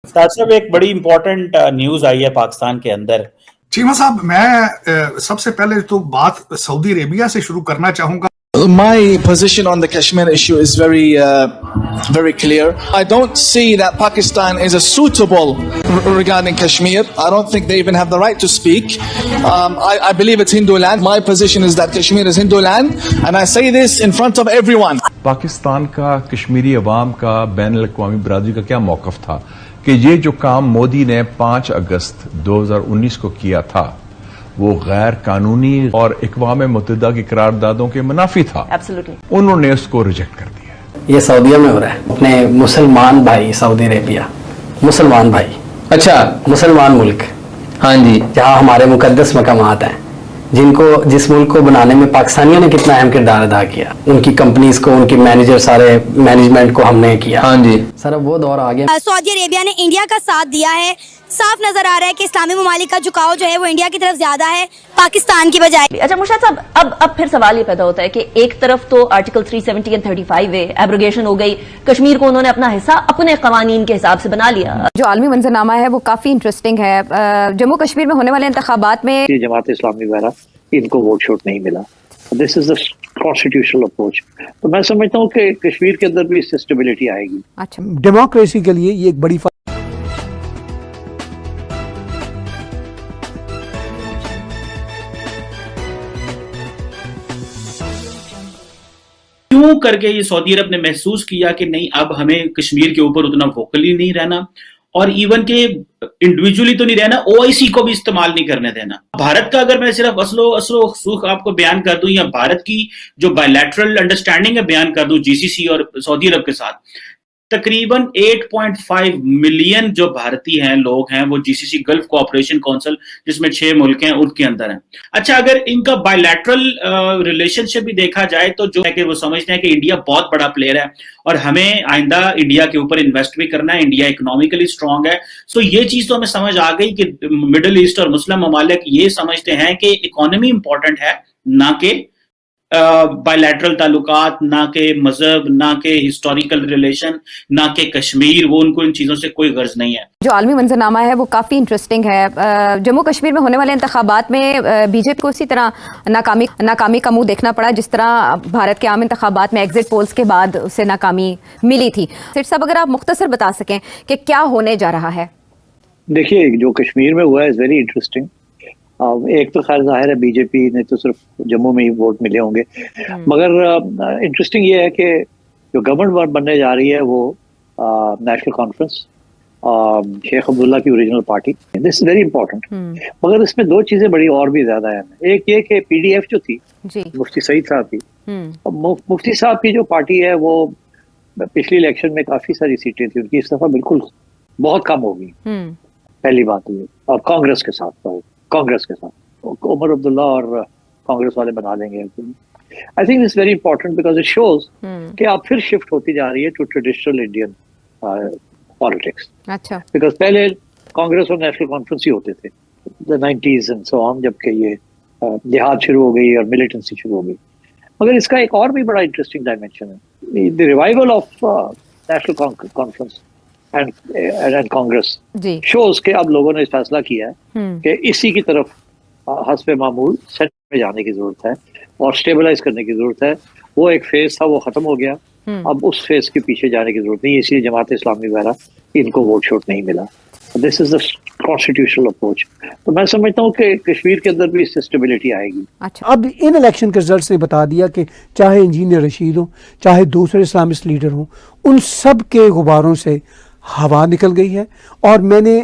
अफ्तार साहब, एक बड़ी इंपॉर्टेंट न्यूज आई है पाकिस्तान के अंदर। चीमा साहब, मैं सबसे पहले तो बात सऊदी अरेबिया से शुरू करना चाहूंगा। My position on the Kashmir issue is very clear. I don't see that Pakistan is suitable regarding Kashmir. I don't think they even have the right to speak. I believe it's Hindu land. My position is that Kashmir is Hindu land, and I say this in front of everyone. Pakistan का कश्मीरी अवाम का बैनुल-अक़वामी बरादरी का क्या मौक़िफ़ था कि ये जो काम मोदी ने 5 अगस्त 2019 को किया था वो गैर कानूनी और अक़वाम मुत्तहिदा की करारदादों के मुनाफी था। Absolutely. उन्होंने उसको रिजेक्ट कर दिया। ये सऊदीया में हो रहा है। अपने मुसलमान भाई सऊदी अरेबिया, मुसलमान भाई, अच्छा मुसलमान मुल्क, हाँ जी, जहाँ हमारे मुकद्दस मकामात हैं, जिस मुल्क को बनाने में पाकिस्तानियों ने कितना अहम किरदार अदा किया, उनकी कंपनीज को, उनकी मैनेजर, सारे मैनेजमेंट को हमने किया। हाँ जी सर, अब वो दौर आ गया। सऊदी अरेबिया ने इंडिया का साथ दिया है। साफ नजर आ रहा है कि इस्लामी ममालिक का झुकाव जो है वो इंडिया की तरफ ज्यादा है पाकिस्तान की बजाय। अच्छा मुर्शद साहब, अब फिर सवाल ये पैदा होता है कि एक तरफ तो आर्टिकल 370 और 35 है, एब्रोगेशन हो गई, कश्मीर को उन्होंने अपना हिस्सा अपने कवानीन के हिसाब से बना लिया। जो आलमी मंजरनामा है वो काफी इंटरेस्टिंग है। जम्मू कश्मीर में होने वाले इंतखाबात में जमात इस्लामी वगैरह इनको वोट शोट नहीं मिला। This is the constitutional approach. तो मैं समझता हूँ कि कश्मीर के अंदर भी इससे स्टेबिलिटी आएगी। अच्छा, डेमोक्रेसी के लिए ये एक बड़ी क्यों करके ये सऊदी अरब ने महसूस किया कि नहीं, अब हमें कश्मीर के ऊपर उतना वोकली नहीं रहना और इवन के इंडिविजुअली तो नहीं रहना, ओआईसी को भी इस्तेमाल नहीं करने देना। भारत का अगर मैं सिर्फ असलो सुख आपको बयान कर दूं या भारत की जो बायलैटरल अंडरस्टैंडिंग है बयान कर दूं जीसीसी और सऊदी अरब के साथ, तकरीबन 8.5 मिलियन जो भारतीय हैं, लोग हैं, वो जीसीसी गल्फ कोऑपरेशन काउंसिल जिसमें 6 मुल्क हैं उनके अंदर हैं। अच्छा, अगर इनका बायलैटरल रिलेशनशिप भी देखा जाए तो जो है कि वो समझते हैं कि इंडिया बहुत बड़ा प्लेयर है और हमें आइंदा इंडिया के ऊपर इन्वेस्ट भी करना है, इंडिया इकोनॉमिकली स्ट्रांग है। सो ये चीज तो हमें समझ आ गई कि मिडिल ईस्ट और मुस्लिम ममालिक ये समझते हैं कि इकोनॉमी इंपॉर्टेंट है, ना कि बायलैटरल ताल्लुकात, ना के मजहब, ना के हिस्टोरिकल रिलेशन, ना के कश्मीर। वो उनको इन चीजों से कोई गर्ज नहीं है। जो आलमी मंजरनामा है वो काफी इंटरेस्टिंग है। जम्मू कश्मीर में होने वाले इंतखाबात में बीजेपी को इसी तरह नाकामी का मुंह देखना पड़ा जिस तरह भारत के आम इंतखाबात में एग्जिट पोल्स के बाद उसे नाकामी मिली थी। सेठ साहब, अगर आप मुख्तसर बता सकें कि क्या होने जा रहा है। देखिए, जो कश्मीर में हुआ है इज वेरी इंटरेस्टिंग। एक तो खैर जाहिर है बीजेपी ने तो सिर्फ जम्मू में ही वोट मिले होंगे, मगर इंटरेस्टिंग ये है कि जो गवर्नमेंट बनने जा रही है वो नेशनल कॉन्फ्रेंस, शेख अब्दुल्ला की original party, this is very important. मगर इसमें 2 चीजें बड़ी और भी ज्यादा है। एक ये कि पीडीएफ जो थी मुफ्ती सईद साहब की, मुफ्ती साहब की जो पार्टी है वो पिछली इलेक्शन में काफी सारी सीटें थी उनकी, इस दफा बिल्कुल बहुत कम होगी। पहली बात ये, और कांग्रेस के साथ उमर अब्दुल्ला और कांग्रेस वाले बना लेंगे। I think this very important because it shows कि आप फिर शिफ्ट होती जा रही है टू ट्रेडिशनल इंडियन पॉलिटिक्स। अच्छा, बिकॉज पहले कांग्रेस और नेशनल कॉन्फ्रेंस ही होते थे the 90s and so on, जबकि ये जिहाद शुरू हो गई और मिलिटेंसी शुरू हो गई। मगर इसका एक और भी बड़ा इंटरेस्टिंग डायमेंशन है, the revival of national conference and Congress shows के अब लोगों ने फैसला किया है कि इसी की तरफ हस्बे मामूल सेट में जाने की जरूरत है और स्टेबलाइज करने की जरूरत है। वो एक फेज था, वो खत्म हो गया, अब उस फेज के पीछे जाने की जरूरत नहीं, इसलिए जमात इस्लामी वगैरह इनको वोट शोट नहीं मिला। This is the constitutional approach. तो मैं समझता हूँ कि कश्मीर के अंदर भी इससे स्टेबिलिटी आएगी। अच्छा, अब इन इलेक्शन के रिजल्ट्स ने बता दिया कि चाहे इंजीनियर रशीद हो, चाहे दूसरे इस्लामिस्ट लीडर हो, उन सब के गुब्बारों से हवा निकल गई है। और मैंने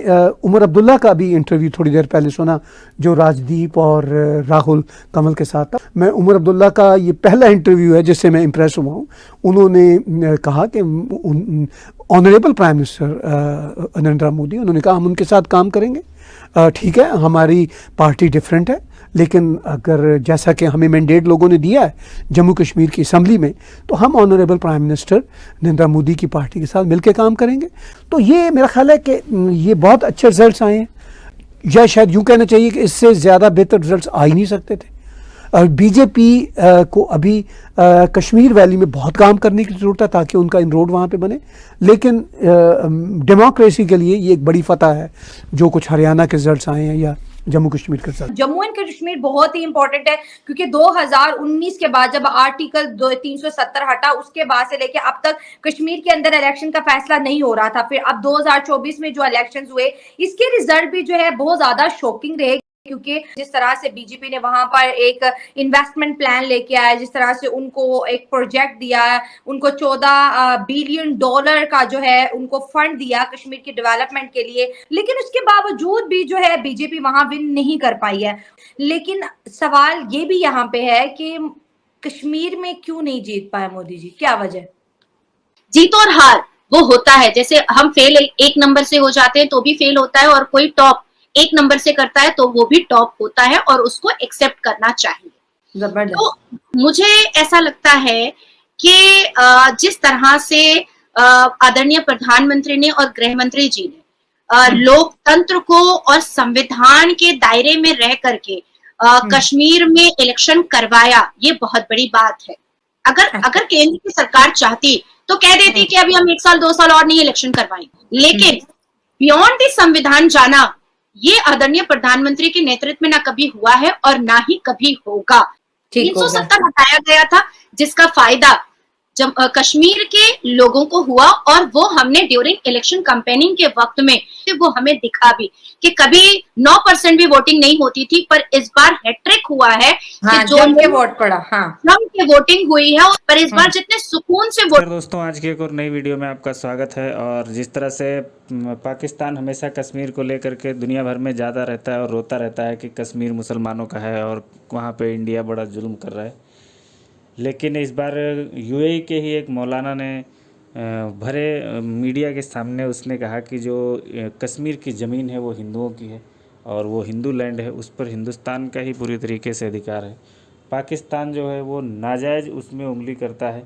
उमर अब्दुल्ला का भी इंटरव्यू थोड़ी देर पहले सुना जो राजदीप और राहुल कंवल के साथ था। मैं उमर अब्दुल्ला का ये पहला इंटरव्यू है जिससे मैं इम्प्रेस हुआ हूँ। उन्होंने कहा कि honourable prime minister Narendra Modi, उन्होंने कहा हम उनके साथ काम करेंगे। ठीक है, हमारी पार्टी डिफरेंट है, लेकिन अगर जैसा कि हमें मैंडेट लोगों ने दिया है जम्मू कश्मीर की असम्बली में, तो हम honourable prime minister Narendra Modi की पार्टी के साथ मिलकर काम करेंगे। तो ये मेरा ख्याल है कि ये बहुत अच्छे रिजल्ट्स आए हैं, या शायद यूँ कहना चाहिए कि इससे ज़्यादा बेहतर रिजल्ट्स आ ही नहीं सकते थे। बीजेपी को अभी कश्मीर वैली में बहुत काम करने की ज़रूरत है ताकि उनका इनरोड वहाँ पे बने, लेकिन डेमोक्रेसी के लिए ये एक बड़ी फतह है जो कुछ हरियाणा के रिजल्ट्स आए हैं या जम्मू कश्मीर के रिजल्ट। जम्मू एंड कश्मीर बहुत ही इंपॉर्टेंट है क्योंकि 2019 के बाद जब आर्टिकल 370 हटा उसके बाद से लेके अब तक कश्मीर के अंदर इलेक्शन का फैसला नहीं हो रहा था। फिर अब 2024 में जो इलेक्शंस हुए इसके रिजल्ट भी जो है बहुत ज्यादा शॉकिंग रहे, क्योंकि जिस तरह से बीजेपी ने वहां पर एक इन्वेस्टमेंट प्लान लेके आया, जिस तरह से उनको एक प्रोजेक्ट दिया, उनको 14 बिलियन डॉलर का जो है उनको फंड दिया कश्मीर के डेवलपमेंट के लिए, लेकिन उसके बावजूद भी जो है बीजेपी वहां विन नहीं कर पाई है। लेकिन सवाल ये भी यहाँ पे है कि कश्मीर में क्यों नहीं जीत पाए मोदी जी, क्या वजह? जीत और हार वो होता है, जैसे हम फेल एक नंबर से हो जाते हैं तो भी फेल होता है, और कोई टॉप एक नंबर से करता है तो वो भी टॉप होता है, और उसको एक्सेप्ट करना चाहिए। जबरदस्त। तो मुझे ऐसा लगता है कि जिस तरह से आदरणीय प्रधानमंत्री ने और गृह मंत्री जी ने लोकतंत्र को और संविधान के दायरे में रह करके कश्मीर में इलेक्शन करवाया, ये बहुत बड़ी बात है। अगर केंद्र की सरकार चाहती तो कह देती कि अभी हम 1 साल 2 साल और नहीं इलेक्शन करवाएंगे, लेकिन बियॉन्ड द संविधान जाना ये आदरणीय प्रधानमंत्री के नेतृत्व में ना कभी हुआ है और ना ही कभी होगा। 370 हटाया गया था जिसका फायदा कश्मीर के लोगों को हुआ, और वो हमने ड्यूरिंग इलेक्शन कैंपेनिंग के वक्त में वो हमें दिखा भी कि कभी 9% भी वोटिंग नहीं होती थी, पर इस बार हैट्रिक हुआ है कि जो के वोट पड़ा, जम के वोटिंग हुई है, पर इस बार जितने सुकून से वोट। दोस्तों, आज की एक और नई वीडियो में आपका स्वागत है। और जिस तरह से पाकिस्तान हमेशा कश्मीर को लेकर के दुनिया भर में ज़्यादा रहता है और रोता रहता है कि कश्मीर मुसलमानों का है और वहाँ पे इंडिया बड़ा जुल्म कर रहा है, लेकिन इस बार यूएई के ही एक मौलाना ने भरे मीडिया के सामने उसने कहा कि जो कश्मीर की ज़मीन है वो हिंदुओं की है और वो हिंदू लैंड है, उस पर हिंदुस्तान का ही पूरी तरीके से अधिकार है। पाकिस्तान जो है वो नाजायज़ उसमें उंगली करता है,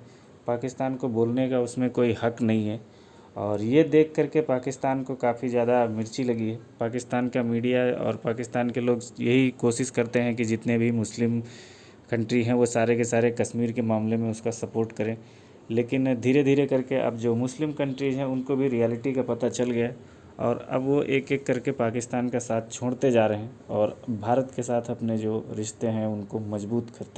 पाकिस्तान को बोलने का उसमें कोई हक नहीं है। और ये देख करके पाकिस्तान को काफ़ी ज़्यादा मिर्ची लगी है। पाकिस्तान का मीडिया और पाकिस्तान के लोग यही कोशिश करते हैं कि जितने भी मुस्लिम कंट्री हैं वो सारे के सारे कश्मीर के मामले में उसका सपोर्ट करें, लेकिन धीरे धीरे करके अब जो मुस्लिम कंट्रीज़ हैं उनको भी रियलिटी का पता चल गया और अब वो एक एक करके पाकिस्तान का साथ छोड़ते जा रहे हैं और भारत के साथ अपने जो रिश्ते हैं उनको मजबूत करते